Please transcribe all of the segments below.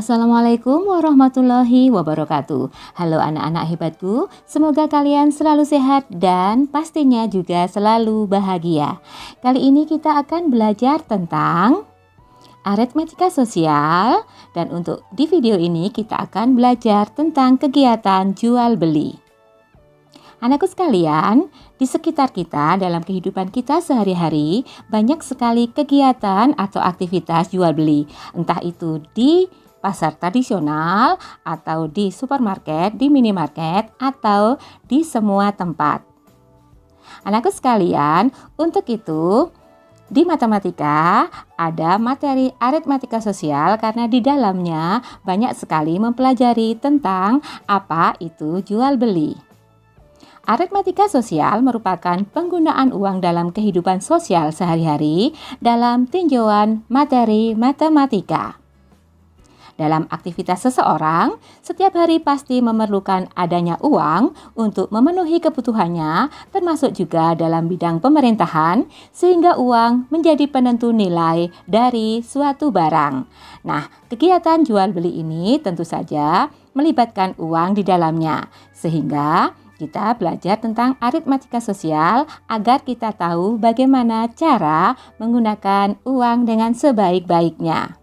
Assalamualaikum warahmatullahi wabarakatuh. Halo anak-anak hebatku, semoga kalian selalu sehat dan pastinya juga selalu bahagia. Kali ini kita akan belajar tentang aritmatika sosial dan untuk di video ini kita akan belajar tentang kegiatan jual beli. Anakku sekalian, di sekitar kita dalam kehidupan kita sehari-hari banyak sekali kegiatan atau aktivitas jual beli, entah itu di pasar tradisional atau di supermarket, di minimarket atau di semua tempat. Anakku sekalian, untuk itu di matematika ada materi aritmatika sosial karena di dalamnya banyak sekali mempelajari tentang apa itu jual beli. Aritmatika sosial merupakan penggunaan uang dalam kehidupan sosial sehari-hari dalam tinjauan materi matematika. Dalam aktivitas seseorang, setiap hari pasti memerlukan adanya uang untuk memenuhi kebutuhannya, termasuk juga dalam bidang pemerintahan, sehingga uang menjadi penentu nilai dari suatu barang. Nah, kegiatan jual beli ini tentu saja melibatkan uang di dalamnya, sehingga kita belajar tentang aritmatika sosial agar kita tahu bagaimana cara menggunakan uang dengan sebaik-baiknya.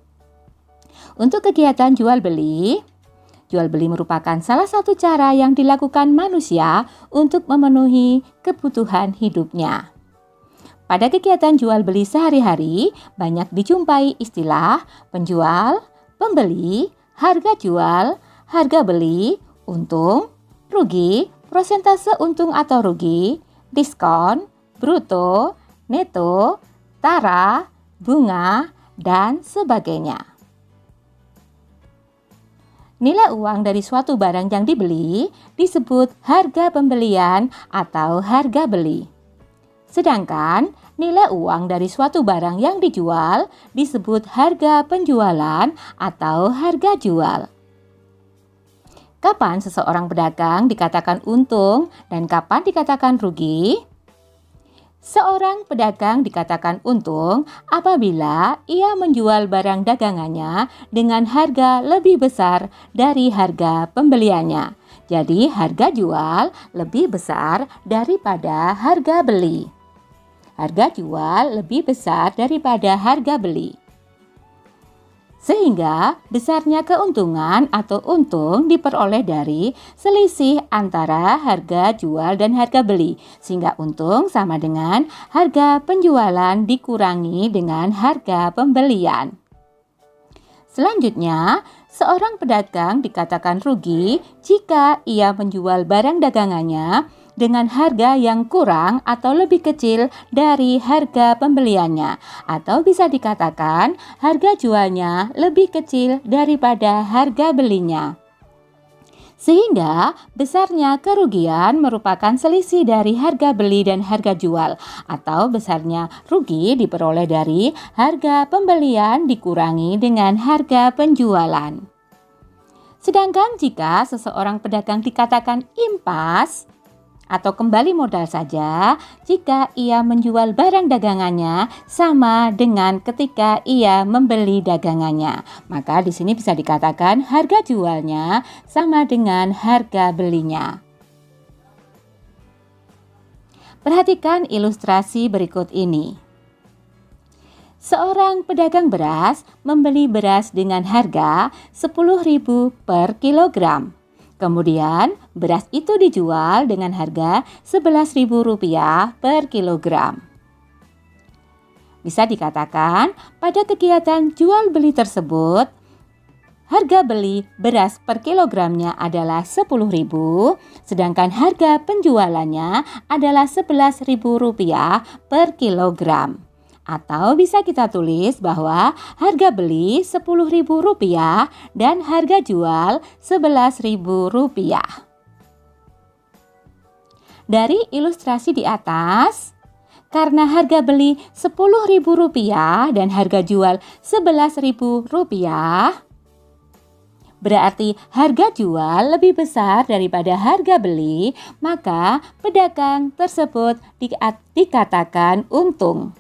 Untuk kegiatan jual beli merupakan salah satu cara yang dilakukan manusia untuk memenuhi kebutuhan hidupnya. Pada kegiatan jual beli sehari-hari, banyak dijumpai istilah penjual, pembeli, harga jual, harga beli, untung, rugi, persentase untung atau rugi, diskon, bruto, neto, tara, bunga, dan sebagainya. Nilai uang dari suatu barang yang dibeli disebut harga pembelian atau harga beli. Sedangkan nilai uang dari suatu barang yang dijual disebut harga penjualan atau harga jual. Kapan seseorang pedagang dikatakan untung dan kapan dikatakan rugi? Seorang pedagang dikatakan untung apabila ia menjual barang dagangannya dengan harga lebih besar dari harga pembeliannya. Jadi harga jual lebih besar daripada harga beli. Harga jual lebih besar daripada harga beli. Sehingga besarnya keuntungan atau untung diperoleh dari selisih antara harga jual dan harga beli. Sehingga untung sama dengan harga penjualan dikurangi dengan harga pembelian. Selanjutnya, seorang pedagang dikatakan rugi jika ia menjual barang dagangannya dengan harga yang kurang atau lebih kecil dari harga pembeliannya, atau bisa dikatakan harga jualnya lebih kecil daripada harga belinya. Sehingga besarnya kerugian merupakan selisih dari harga beli dan harga jual, atau besarnya rugi diperoleh dari harga pembelian dikurangi dengan harga penjualan. Sedangkan jika seseorang pedagang dikatakan impas atau kembali modal saja jika ia menjual barang dagangannya sama dengan ketika ia membeli dagangannya. Maka di sini bisa dikatakan harga jualnya sama dengan harga belinya. Perhatikan ilustrasi berikut ini. Seorang pedagang beras membeli beras dengan harga 10.000 per kilogram. Kemudian beras itu dijual dengan harga Rp11.000 per kilogram. Bisa dikatakan pada kegiatan jual beli tersebut, harga beli beras per kilogramnya adalah Rp10.000, sedangkan harga penjualannya adalah Rp11.000 per kilogram. Atau bisa kita tulis bahwa harga beli Rp10.000 dan harga jual Rp11.000. Dari ilustrasi di atas, karena harga beli Rp10.000 dan harga jual Rp11.000, berarti harga jual lebih besar daripada harga beli, maka pedagang tersebut dikatakan untung.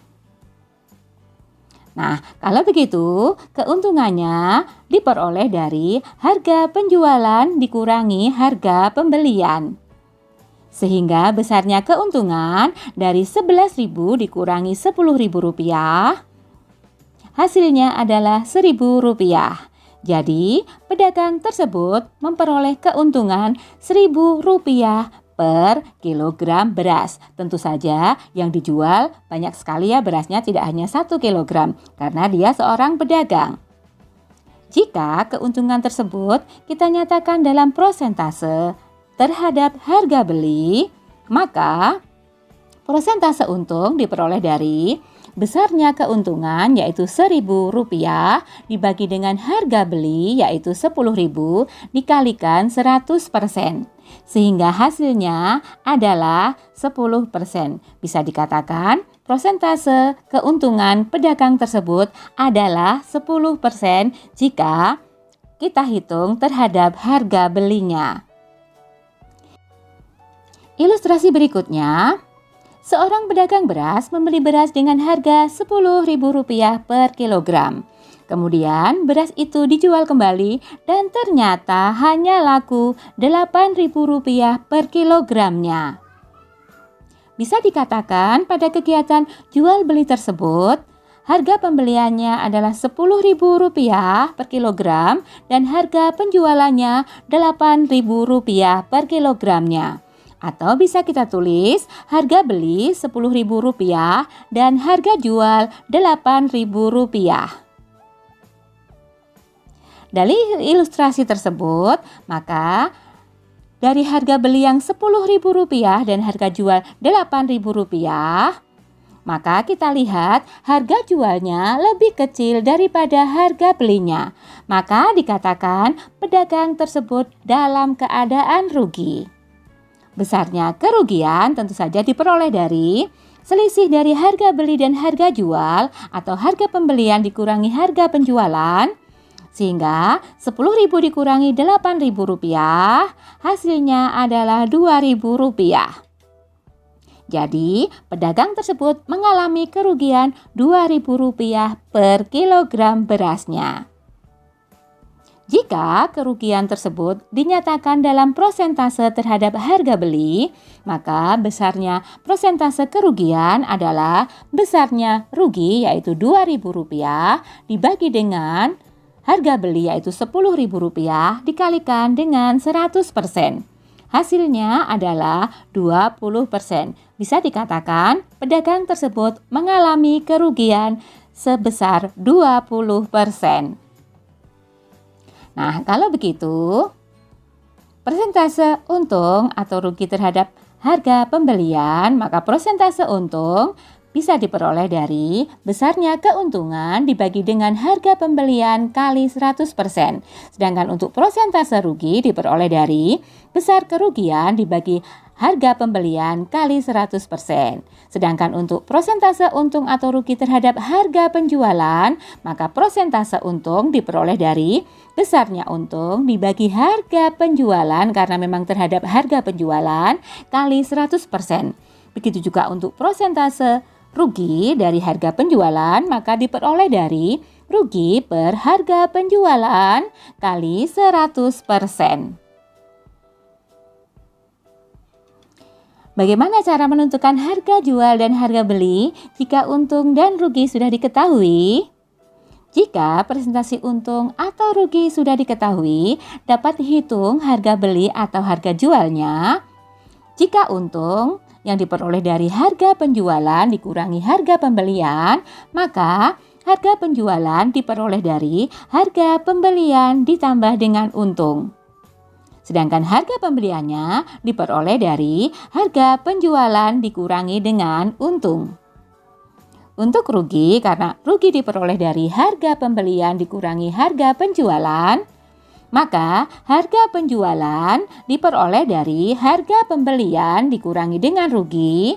Nah, kalau begitu, keuntungannya diperoleh dari harga penjualan dikurangi harga pembelian. Sehingga besarnya keuntungan dari 11.000 dikurangi 10.000 rupiah, hasilnya adalah 1.000 rupiah. Jadi, pedagang tersebut memperoleh keuntungan 1.000 rupiah per kilogram beras. Tentu saja yang dijual banyak sekali ya berasnya, tidak hanya 1 kilogram karena dia seorang pedagang. Jika keuntungan tersebut kita nyatakan dalam prosentase terhadap harga beli, maka persentase untung diperoleh dari besarnya keuntungan yaitu 1.000 rupiah dibagi dengan harga beli yaitu 10.000 dikalikan 100%. Sehingga hasilnya adalah 10%. Bisa dikatakan persentase keuntungan pedagang tersebut adalah 10% jika kita hitung terhadap harga belinya. Ilustrasi berikutnya, seorang pedagang beras membeli beras dengan harga Rp10.000 per kilogram. Kemudian beras itu dijual kembali dan ternyata hanya laku Rp8.000 per kilogramnya. Bisa dikatakan pada kegiatan jual beli tersebut, harga pembeliannya adalah Rp10.000 per kilogram dan harga penjualannya Rp8.000 per kilogramnya. Atau bisa kita tulis harga beli Rp10.000 dan harga jual Rp8.000. Dari ilustrasi tersebut, maka dari harga beli yang Rp10.000 dan harga jual Rp8.000, maka kita lihat harga jualnya lebih kecil daripada harga belinya. Maka dikatakan pedagang tersebut dalam keadaan rugi. Besarnya kerugian tentu saja diperoleh dari selisih dari harga beli dan harga jual atau harga pembelian dikurangi harga penjualan, sehingga 10.000 dikurangi Rp8.000, hasilnya adalah Rp2.000. Jadi, pedagang tersebut mengalami kerugian Rp2.000 per kilogram berasnya. Jika kerugian tersebut dinyatakan dalam persentase terhadap harga beli, maka besarnya persentase kerugian adalah besarnya rugi yaitu Rp2.000 dibagi dengan harga beli yaitu Rp10.000 dikalikan dengan 100%. Hasilnya adalah 20%. Bisa dikatakan pedagang tersebut mengalami kerugian sebesar 20%. Nah, kalau begitu, persentase untung atau rugi terhadap harga pembelian, maka persentase untung bisa diperoleh dari besarnya keuntungan dibagi dengan harga pembelian kali 100%. Sedangkan untuk persentase rugi diperoleh dari besar kerugian dibagi harga pembelian kali 100%. Sedangkan untuk persentase untung atau rugi terhadap harga penjualan, maka persentase untung diperoleh dari besarnya untung dibagi harga penjualan karena memang terhadap harga penjualan kali 100%. Begitu juga untuk persentase rugi dari harga penjualan, maka diperoleh dari rugi per harga penjualan kali 100%. Bagaimana cara menentukan harga jual dan harga beli jika untung dan rugi sudah diketahui? Jika presentasi untung atau rugi sudah diketahui, dapat dihitung harga beli atau harga jualnya. Jika untung yang diperoleh dari harga penjualan dikurangi harga pembelian, maka harga penjualan diperoleh dari harga pembelian ditambah dengan untung. Sedangkan harga pembeliannya diperoleh dari harga penjualan dikurangi dengan untung. Untuk rugi, karena rugi diperoleh dari harga pembelian dikurangi harga penjualan, maka harga penjualan diperoleh dari harga pembelian dikurangi dengan rugi,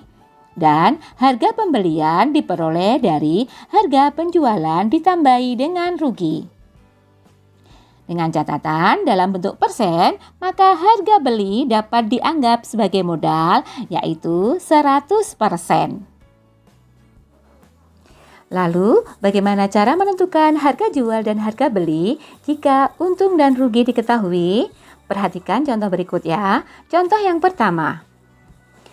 dan harga pembelian diperoleh dari harga penjualan ditambahi dengan rugi. Dengan catatan dalam bentuk persen, maka harga beli dapat dianggap sebagai modal yaitu 100%. Lalu, bagaimana cara menentukan harga jual dan harga beli jika untung dan rugi diketahui? Perhatikan contoh berikut ya. Contoh yang pertama.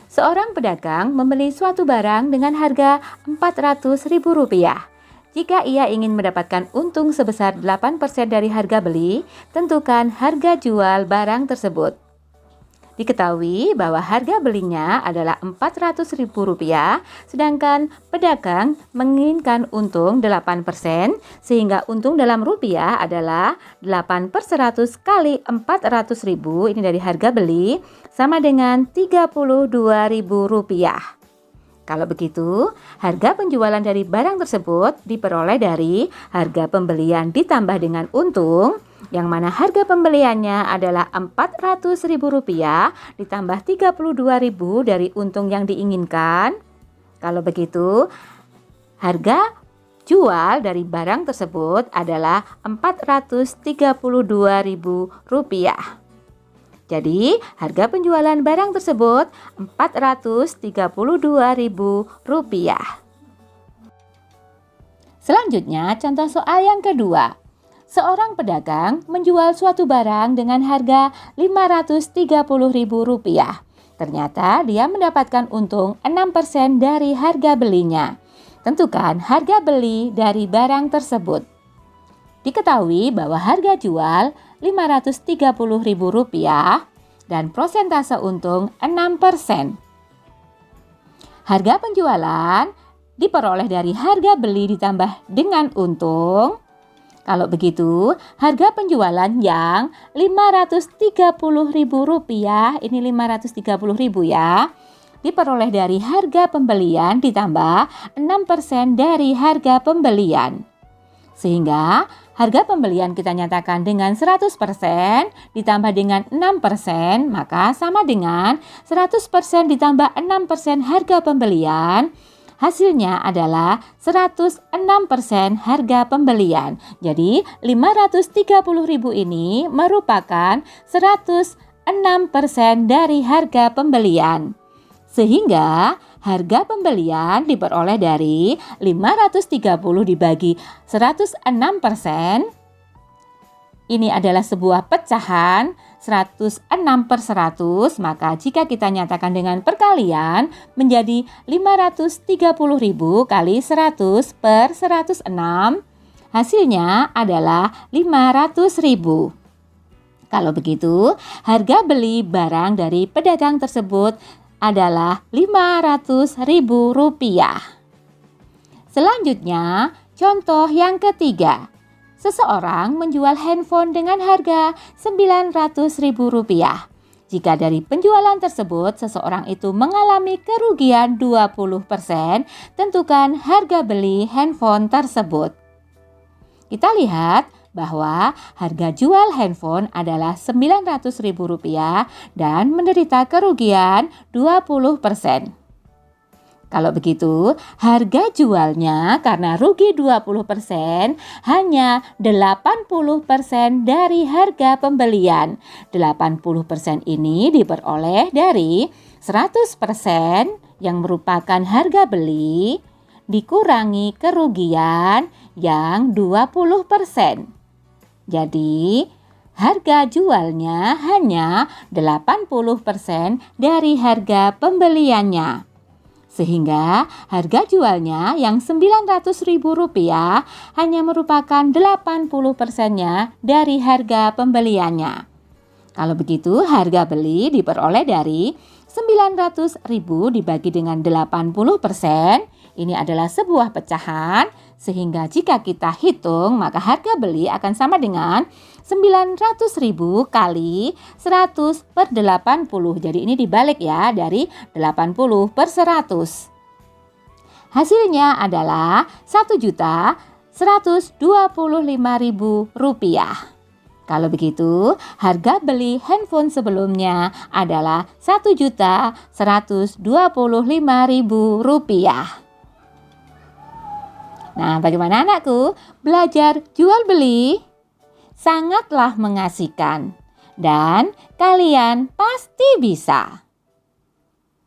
Seorang pedagang membeli suatu barang dengan harga Rp400.000. Jika ia ingin mendapatkan untung sebesar 8% dari harga beli, tentukan harga jual barang tersebut. Diketahui bahwa harga belinya adalah Rp400.000, sedangkan pedagang menginginkan untung 8%, sehingga untung dalam rupiah adalah 8/100 kali Rp400.000, ini dari harga beli, sama dengan Rp32.000. Kalau begitu, harga penjualan dari barang tersebut diperoleh dari harga pembelian ditambah dengan untung, yang mana harga pembeliannya adalah Rp400.000 ditambah Rp32.000 dari untung yang diinginkan. Kalau begitu, harga jual dari barang tersebut adalah Rp432.000. Jadi, harga penjualan barang tersebut Rp432.000. Selanjutnya, contoh soal yang kedua. Seorang pedagang menjual suatu barang dengan harga Rp530.000. Ternyata dia mendapatkan untung 6% dari harga belinya. Tentukan harga beli dari barang tersebut. Diketahui bahwa harga jual Rp530.000 dan prosentase untung 6%. Harga penjualan diperoleh dari harga beli ditambah dengan untung. Kalau begitu, harga penjualan yang Rp530.000, ini Rp530.000 ya, diperoleh dari harga pembelian ditambah 6% dari harga pembelian. Sehingga harga pembelian kita nyatakan dengan 100% ditambah dengan 6%, maka sama dengan 100% ditambah 6% harga pembelian. Hasilnya adalah 106% harga pembelian. Jadi Rp530.000 ini merupakan 106% dari harga pembelian. Sehingga harga pembelian diperoleh dari 530 dibagi 106%. Ini adalah sebuah pecahan 106/100, maka jika kita nyatakan dengan perkalian menjadi 530.000 kali 100/106, hasilnya adalah 500.000. Kalau begitu, harga beli barang dari pedagang tersebut adalah Rp500.000. Selanjutnya, contoh yang ketiga. Seseorang menjual handphone dengan harga Rp900.000. Jika dari penjualan tersebut seseorang itu mengalami kerugian 20%, tentukan harga beli handphone tersebut. Kita lihat bahwa harga jual handphone adalah Rp900.000 dan menderita kerugian 20%. Kalau begitu, harga jualnya karena rugi 20% hanya 80% dari harga pembelian. 80% ini diperoleh dari 100% yang merupakan harga beli dikurangi kerugian yang 20%. Jadi, harga jualnya hanya 80% dari harga pembeliannya. Sehingga harga jualnya yang Rp900.000 hanya merupakan 80%-nya dari harga pembeliannya. Kalau begitu, harga beli diperoleh dari Rp900.000 dibagi dengan 80%. Ini adalah sebuah pecahan, sehingga jika kita hitung, maka harga beli akan sama dengan Rp900.000 kali 100/80. Jadi ini dibalik ya, dari 80/100. Hasilnya adalah Rp1.125.000. Kalau begitu, harga beli handphone sebelumnya adalah Rp1.125.000. Nah, bagaimana anakku? Belajar jual beli sangatlah mengasihkan dan kalian pasti bisa.